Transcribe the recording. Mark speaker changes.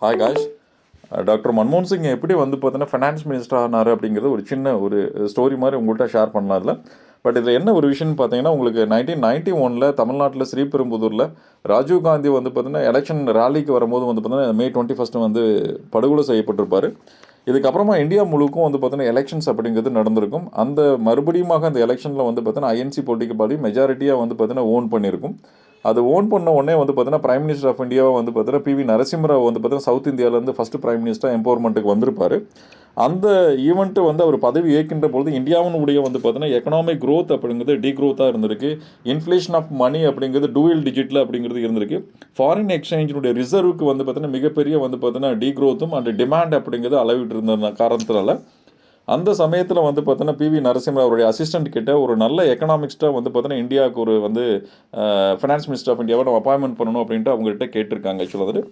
Speaker 1: Hi cash. Doctor மன்மோகன் சிங் எப்படி வந்து பார்த்தீங்கன்னா ஃபினான்ஸ் மினிஸ்டர் ஆனார் அப்படிங்கிறது ஒரு சின்ன ஒரு ஸ்டோரி மாதிரி உங்கள்கிட்ட ஷேர் பண்ணலாம் இதில். பட் இதில் என்ன ஒரு விஷயம்னு பார்த்தீங்கன்னா, உங்களுக்கு 1991 தமிழ்நாட்டில் ஸ்ரீபெரும்புதூரில் ராஜீவ்காந்தி வந்து பார்த்தீங்கன்னா எலெக்ஷன் ரேலிக்கு வரும்போது வந்து பார்த்தீங்கன்னா May 21 வந்து படுகொலை செய்யப்பட்டிருப்பார். இதுக்கப்புறமா இந்தியா முழுக்கும் வந்து பார்த்தீங்கன்னா எலெக்ஷன்ஸ் அப்படிங்கிறது நடந்திருக்கும். அந்த மறுபடியுமாக அந்த எலெக்ஷனில் வந்து பார்த்தீங்கன்னா ஐஎன்சி பொலிட்டிக்கல் பார்ட்டி மெஜாரிட்டியாக வந்து பார்த்தீங்கன்னா ஓன் பண்ணியிருக்கும். அது ஓன் பண்ண உடனே வந்து பார்த்தீங்கன்னா பிரைம் மினிஸ்டர் ஆஃப் இந்தியாவை வந்து பார்த்தீங்கன்னா பிவி நரசிம்மராவ் வந்து பார்த்தீங்கன்னா சவுத் இந்தியாவிலேருந்து ஃபஸ்ட்டு பிரைம் மினிஸ்டர் எம்பவர்மெண்ட்டுக்கு வந்திருப்பார். அந்த ஈவெண்ட்டு வந்து அவர் பதவி ஏற்கின்ற பொழுது இந்தியாவினுடைய வந்து பார்த்தீங்கன்னா எக்கனாமிக் க்ரோத் அப்படிங்கிறது டீக்ரோத்தாக இருந்திருக்கு. இன்ஃப்ளேஷன் ஆஃப் மணி அப்படிங்கிறது டூயல் டிஜிட்டில் அப்படிங்கிறது இருந்திருக்கு. ஃபாரின் எக்ஸ்சேஞ்சினுடைய ரிசர்வுக்கு வந்து பார்த்தீங்கன்னா மிகப்பெரிய வந்து பார்த்தீங்கன்னா டீக்ரோத்தும் அண்ட் டிமாண்ட் அப்படிங்கிறது அளவிட்டு இருந்த காரணத்தினால அந்த சமயத்தில் வந்து பார்த்தீங்கன்னா பிவி நரசிம்மராவ் அவருடைய அசிஸ்டன்ட் கிட்ட ஒரு நல்ல எக்கனாமிக்ஸ்ட்டாக வந்து பார்த்தீங்கன்னா இந்தியாவுக்கு ஒரு வந்து ஃபினான்ஸ் மினிஸ்டர் ஆஃப் இந்தியாவை நம்ம அப்பாயின்மெண்ட் பண்ணணும் அப்படின்ட்டு அவங்ககிட்ட கேட்டிருக்காங்க. ஆக்சுவலாக வந்துட்டு